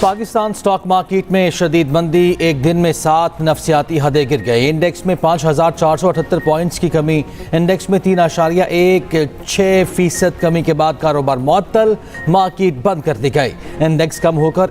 Pakistan stock market में शदीद मंदी, एक दिन में 7 नफसियाती हदें गिर गए। इंडेक्स में 5,478 पॉइंट्स की कमी। इंडेक्स में 3.16% कमी के बाद कारोबार मुअत्तल, मार्केट बंद कर दी गई। इंडेक्स कम होकर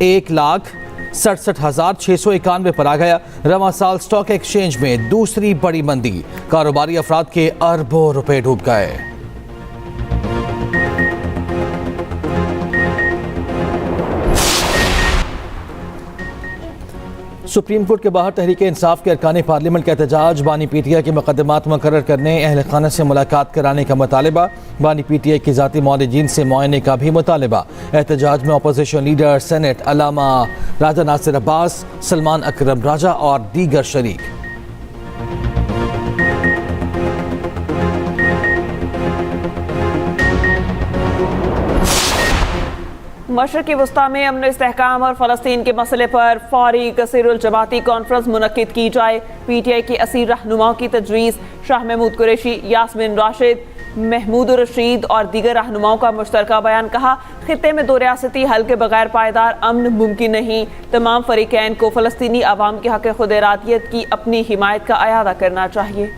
1,67,691 पर आ गया। रवां साल स्टॉक एक्सचेंज में दूसरी बड़ी मंदी, कारोबारी अफराद के अरबों रुपए डूब गए। सुप्रीम कोर्ट के बाहर तहरीक इंसाफ के अरकान पार्लियामेंट का एहतजाज। बानी पीटीआई के मुकदमात मुकर्रर करने, अहल खाना से मुलाकात कराने का मुतालबा। बानी पीटीआई की जाती मौलिजीन से मुआयने का भी मुतालबा। एहतजाज में अपोजिशन लीडर सेनेट अलामा राजा नासिर अब्बास, सलमान अकरम राजा और दीगर शरीक। मशरक़ी वस्ता में अमन इस्तेहकाम और फ़लस्तीन के मसले पर फौरी कसीरुल जमाती कॉन्फ्रेंस मुनक्किद की जाए। पीटीआई के असीर रहनुमाओं की तजवीज़। शाह महमूद कुरैशी, यास्मीन राशिद, महमूद रशीद और दीगर रहनुमाओं का मुश्तरका बयान। कहा, खित्ते में 2 रियासती हल के बगैर पायदार अमन मुमकिन नहीं। तमाम फरीकैन को फ़लस्तीनी आवाम के हक़ खुद इरादियत की अपनी हिमायत का अयादा करना चाहिए।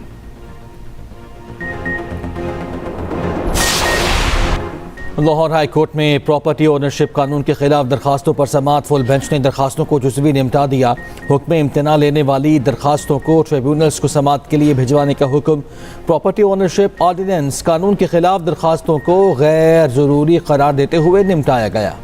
लाहौर हाई कोर्ट में प्रॉपर्टी ओनरशिप कानून के खिलाफ दरखास्तों पर समाअत। फुल बेंच ने दरखास्तों को जुज़वी निपटा दिया। हुक्म इम्तना लेने वाली दरखास्तों को ट्रिब्यूनल्स को समाअत के लिए भिजवाने का हुक्म। प्रॉपर्टी ओनरशिप ऑर्डिनेंस कानून के खिलाफ दरखास्तों को गैर ज़रूरी करार देते हुए निपटाया गया।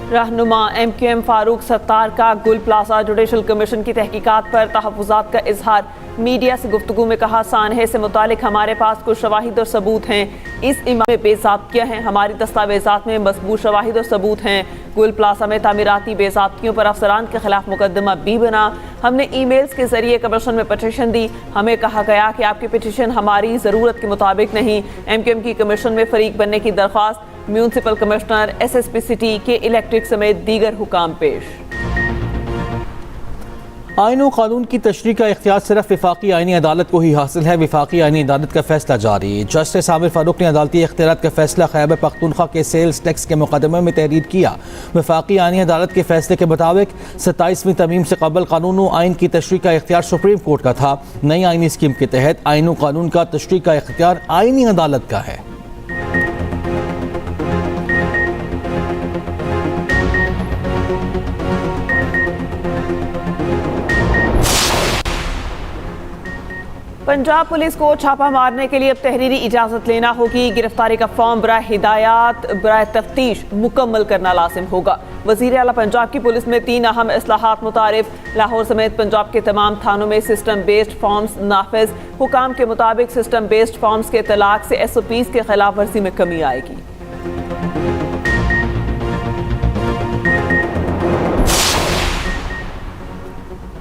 रहनुमा MQM फारूक सत्तार का गुल प्लाजा जुडिशल कमीशन की तहकीकात पर तहफ़्फ़ुज़ात का इजहार। मीडिया से गुफ्तगू में कहा, सानहे से मुतालिक हमारे पास कुछ शवाहिद और सबूत हैं। इस इमारत में बेज़ाब्तियाँ हैं। हमारी दस्तावेज़ात में मज़बूत शवाहिद और सबूत हैं। गुल प्लाजा में तामीराती बेज़ाब्तियों पर अफसरान के खिलाफ मुकदमा भी बना। हमने ईमेल्स के जरिए कमीशन में पटिशन दी। हमें कहा गया कि आपकी पिटिशन हमारी ज़रूरत के मुताबिक नहीं। MQM की कमीशन में फ़रीक बनने की दरख्वास्त। म्यूनसिपल कमिश्नर, SSP सिटी के इलेक्ट्रिक समेत दीगर हुकाम पेश। आईन व कानून की तशरीह का इख्तियार सिर्फ वफाकी आईनी अदालत को ही हासिल है। वफाकी आईनी अदालत का फैसला जारी। जस्टिस आमिर फारूक ने अदालती इख्तियारात का फैसला खैबर पख्तूनख्वा के सेल्स टैक्स के मुकदमे में तहरीर किया। वफाकी आईनी अदालत के फैसले के मुताबिक 27वीं तरमीम से कबल कानून व आइन की तशरीह का इख्तियार सुप्रीम कोर्ट का था। नई आईनी स्कीम के तहत आइन व कानून का तशरीह का इख्तियार आईनी अदालत का है। पंजाब पुलिस को छापा मारने के लिए अब तहरीरी इजाज़त लेना होगी। गिरफ्तारी का फॉर्म बराए हिदायत बराए तफ्तीश मुकम्मल करना लाजिम होगा। वज़ीर आला पंजाब की पुलिस में 3 अहम इस्लाहात मुतारिफ। लाहौर समेत पंजाब के तमाम थानों में सिस्टम बेस्ड फॉर्म्स नाफिज। हुकाम के मुताबिक सिस्टम बेस्ड फॉर्म्स के तलाक से SOPs के खिलाफ वर्जी में कमी आएगी।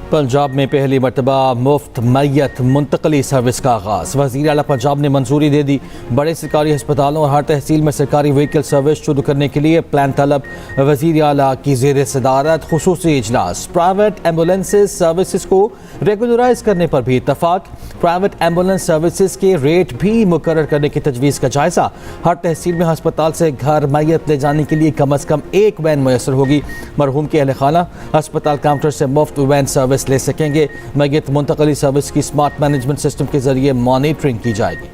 पंजाब में पहली मरतबा मुफ्त मैयत मुंतकली सर्विस का आगाज़। वज़ीर आला पंजाब ने मंजूरी दे दी। बड़े सरकारी अस्पतालों और हर तहसील में सरकारी व्हीकल सर्विस शुरू करने के लिए प्लान तलब। वज़ीर आला की ज़ेर सदारत खुसूसी इजलास। प्राइवेट एम्बुलेंसेज सर्विसेज को रेगुलराइज करने पर भी इत्तफाक। प्राइवेट एम्बुलेंस सर्विसेज के रेट भी मुकर्रर करने की तजवीज़ का जायज़ा। हर तहसील में अस्पताल से घर मैयत ले जाने के लिए कम अज़ कम 1 वैन मैसर होगी। मरहूम के अहल खाना अस्पताल काउंटर से मुफ्त वैन सर्विस ले सकेंगे। मैयत मुंतकली सर्विस की स्मार्ट मैनेजमेंट सिस्टम के जरिए मॉनिटरिंग की जाएगी।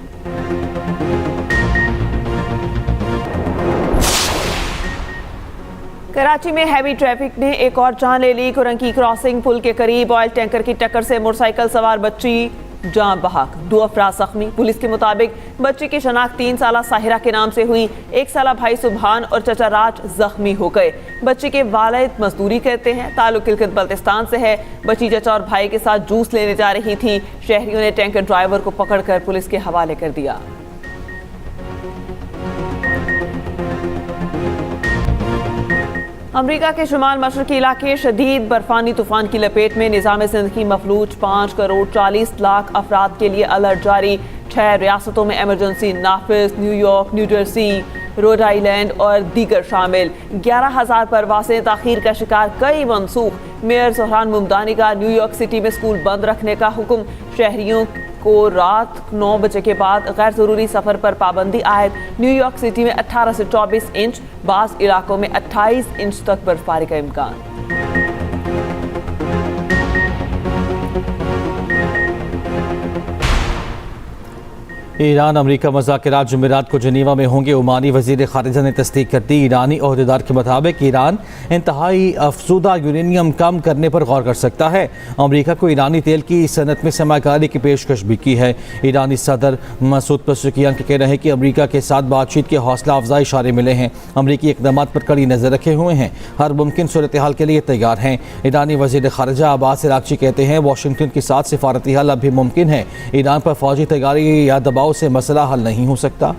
कराची में हैवी ट्रैफिक ने एक और जान ले ली। कुरंकी क्रॉसिंग पुल के करीब ऑयल टैंकर की टक्कर से मोटरसाइकिल सवार बच्ची जान बहक, 2 अफराद जख्मी। पुलिस के मुताबिक बच्ची की शनाख्त 3 साला साहिरा के नाम से हुई। 1 साला भाई सुबहान और चचा राज जख्मी हो गए। बच्ची के वालिद मजदूरी करते हैं। ताल्लुक किलकत बल्तिस्तान से है। बच्ची चचा और भाई के साथ जूस लेने जा रही थी। शहरियों ने टैंकर ड्राइवर को पकड़कर पुलिस के हवाले कर दिया। अमरीका के शुमाल मशरकी इलाके शदीद बर्फानी तूफान की लपेट में। निज़ाम ज़िंदगी मफलूज। 5 करोड़ 40 लाख अफराद के लिए अलर्ट जारी। 6 रियासतों में एमरजेंसी नाफिज। New York, New Jersey, Rhode Island और दीगर शामिल। 11,000 परवासें ताखीर का शिकार, कई मनसूख। मेयर सुहरान मुमदानी का न्यूयॉर्क सिटी में स्कूल बंद रखने का हुक्म। शहरियों को रात 9 बजे के बाद गैर ज़रूरी सफ़र पर पाबंदी आयद। न्यूयॉर्क सिटी में 18 से 24 इंच, बाज़ इलाकों में 28 इंच तक बर्फबारी का इम्कान। ईरान अमरीका मुज़ाकरात जुमेरात को जनीवा में होंगे। ओमानी वज़ीर ख़ारिजा ने तस्दीक कर दी। ईरानी अहदेदार के मुताबिक ईरान इंतहाई अफज़ूदा यूरेनियम कम करने पर गौर कर सकता है। अमरीका को ईरानी तेल की सनत में सरमाकारी की पेशकश भी की है। ईरानी सदर मसूद पज़ेश्कियान के कहना है कि अमरीका के साथ बातचीत के हौसला अफजाई इशारे मिले हैं। अमरीकी इक़दाम पर कड़ी नज़र रखे हुए हैं, हर मुमकिन सूरत हाल के लिए तैयार हैं। ईरानी वज़ीर ख़ारिजा अब्बास अराग़ची कहते हैं वाशिंगटन के साथ सिफारती हल अब भी मुमकिन है। ईरान पर फ़ौजी तैयारी या दबाव से मसला हल नहीं हो सकता।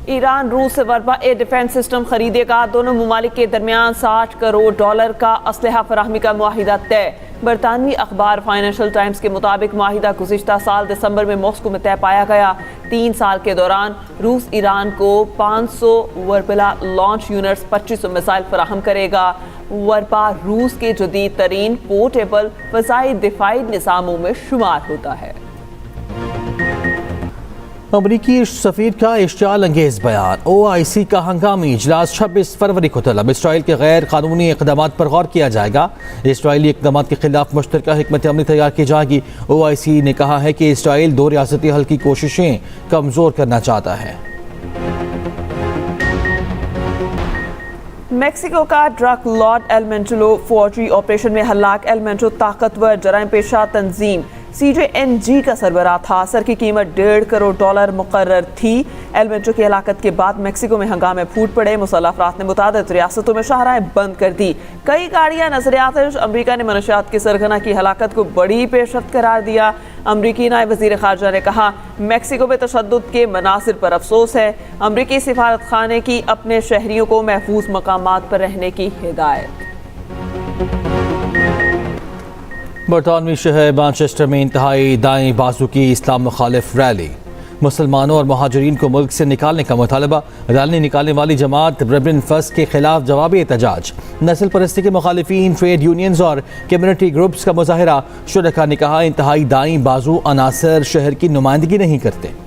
ईरान रूस से वर्बा ए डिफेंस सिस्टम खरीदेगा। दोनों ममालिक के दरमियान $60 करोड़ का असलहा फराहमी का मुआहिदा तय। बरतानवी अखबार फाइनेंशियल टाइम्स के मुताबिक मुआहिदा गुज़िश्ता साल दिसंबर में मॉस्को में तय पाया गया। 3 साल के दौरान रूस ईरान को 500 वर्बला लॉन्च यूनिट्स, 2500 मिसाइल फराहम करेगा। वर्बा रूस के जदीद तरीन पोर्टेबल फ़ज़ाई दिफाई निज़ामों में शुमार होता है। अमरीकी सफ़ीर का इश्तियाल अंगेज़ बयान। OIC का हंगामी इजलास 26 फरवरी को तलब। इसराइल के गैर कानूनी इक़दामात पर गौर किया जाएगा। इसराइली इक़दामात के खिलाफ मुश्तरका हिकमत अमली तैयार की जाएगी। OIC ने कहा है कि इसराइल 2 रियासती हल की कोशिशें कमज़ोर करना चाहता है। मेक्सिको का ड्रग लॉर्ड एल मेंटलो फौजी ऑपरेशन में हलाक। एल मेंटलो ताकतवर जराइम पेशा तंजीम CJNG का सरबराह था। सर की कीमत $1.5 करोड़ मुकर्रर थी। एल मेंटलो की हलाकत के बाद मेक्सिको में हंगामे फूट पड़े। मुसल्लह अफराद ने मुतादिद रियासतों में शाहराहें बंद कर दी। कई गाड़ियां नजर आतिश। अमरीका ने मनशियात की सरगना की हलाकत को बड़ी पेशरफ्त करार दिया। अमरीकी नायब वज़ीर ख़ारिजा ने कहा मेक्सिको में तशद्दुद के मनासिर पर अफसोस है। अमरीकी सिफारत खाने की अपने शहरियों को महफूज मकामात पर रहने की हिदायत। बरतानवी शहर मैनचेस्टर में इंतहाई दाएं बाजू की इस्लाम मुखालिफ रैली। मुसलमानों और महाजरीन को मुल्क से निकालने का मुतालबा। रैली निकालने वाली जमात ब्रेबरिन फर्स्ट के खिलाफ जवाबी एहतजाज। नस्ल परस्ती के मुखालिफिन, ट्रेड यूनियंस और कम्युनिटी ग्रुप्स का मुजाहरा। शुरका ने कहा इंतहाई दाएं बाजू अनासर शहर की नुमाइंदगी नहीं करते।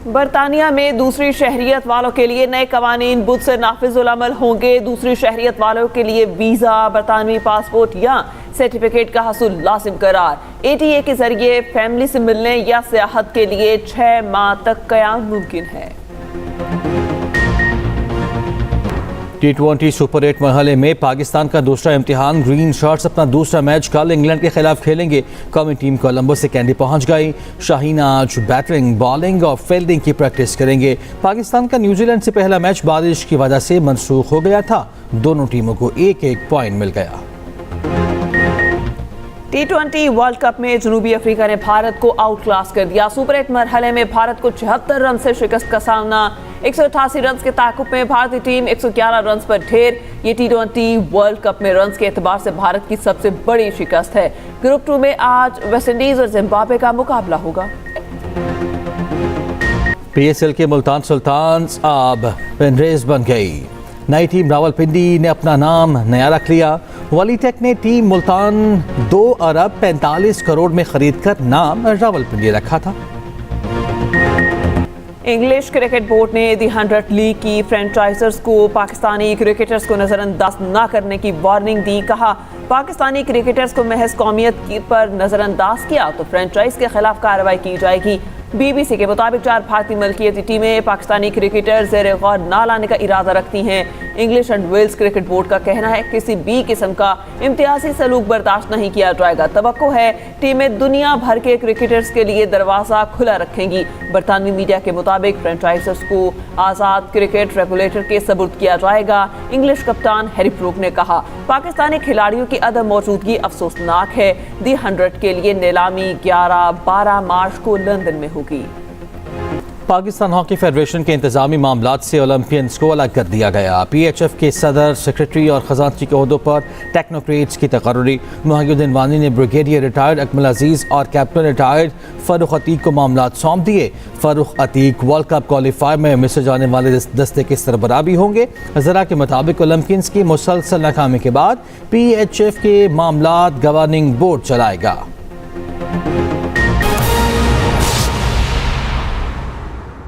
बरतानिया में दूसरी शहरियत वालों के लिए नए कवानीन बुध से नाफिजुल अमल होंगे। दूसरी शहरियत वालों के लिए वीज़ा, बरतानवी पासपोर्ट या सर्टिफिकेट का हसूल लाजिम करार। ATA के जरिए फैमिली से मिलने या सियाहत के लिए 6 माह तक क़याम मुमकिन है। T20 सुपर 8 मरहले में पाकिस्तान का दूसरा इम्तिहान। ग्रीन शर्ट्स अपना दूसरा मैच कल इंग्लैंड के खिलाफ खेलेंगे। कौमी टीम कोलंबो से कैंडी पहुंच गई। शाहीन आज बैटिंग, बॉलिंग और फील्डिंग की प्रैक्टिस करेंगे। पाकिस्तान का न्यूजीलैंड से पहला मैच बारिश की वजह से मनसूख हो गया था। दोनों टीमों को 1-1 पॉइंट मिल गया। T20 वर्ल्ड कप में जनूबी अफ्रीका ने भारत को आउट क्लास कर दिया। सुपर 8 मरहले में भारत को 76 रन से शिकस्त का सामना। 188 रन के ताकुब में भारतीय टीम 111 रन पर ढेर। ये T20 वर्ल्ड कप में रन के एतबार से भारत की सबसे बड़ी शिकस्त है। ग्रुप 2 में आज वेस्टइंडीज और जिम्बाब्वे का मुकाबला होगा। PSL के मुल्तान सुल्तान्स अब पेनरेज बन गई। नई टीम रावलपिंडी ने अपना नाम नया रख लिया। वलीटेक ने टीम मुल्तान 2 अरब 45 करोड़ में खरीद कर नाम रावलपिंडी रखा था। इंग्लिश क्रिकेट बोर्ड ने दी 100 लीग की फ्रेंचाइजर्स को पाकिस्तानी क्रिकेटर्स को नजरअंदाज न करने की वार्निंग दी। कहा पाकिस्तानी क्रिकेटर्स को महज कौमियत पर नजरअंदाज किया तो फ्रेंचाइज के खिलाफ कार्रवाई की जाएगी। BBC के मुताबिक 4 भारतीय मल्कियती टीमें पाकिस्तानी क्रिकेटर ज़ेर गौर न लाने का इरादा रखती हैं। English and Wales cricket board का कहना है किसी भी किस्म का इम्तियाजी सलूक बर्दाश्त नहीं किया जाएगा। तवक्को है टीमें दुनिया भर के क्रिकेटर्स के लिए दरवाज़ा खुला रखेंगी। बरतानवी मीडिया के मुताबिक फ्रेंचाइजर्स को आज़ाद क्रिकेट रेगुलेटर के सपुर्द किया जाएगा। इंग्लिश कप्तान हैरी ब्रूक ने कहा पाकिस्तानी खिलाड़ियों की अदम मौजूदगी अफसोसनाक है। दी 100 के लिए नीलामी 11-12 मार्च को लंदन में होगी। पाकिस्तान हॉकी फेडरेशन के इंतजामी मामलात से ओलंपियंस को अलग कर दिया गया। PHF के सदर, सेक्रेटरी और खजानची के ओहदों पर टेक्नोक्रेट्स की तकर्री। मुहियुद्दीन वानी ने ब्रिगेडियर रिटायर्ड अकमल अजीज़ और कैप्टन रिटायर्ड फ़ारूक अतीक को मामलात सौंप दिए। Farooq Atiq world cup qualifier में मिस्र जाने वाले दस्ते के सरबराह भी होंगे। ज़रा के मुताबिक ओलंपियंस की मुसलसल नाकामी के बाद PHF के मामलात गवर्निंग बोर्ड चलाएगा।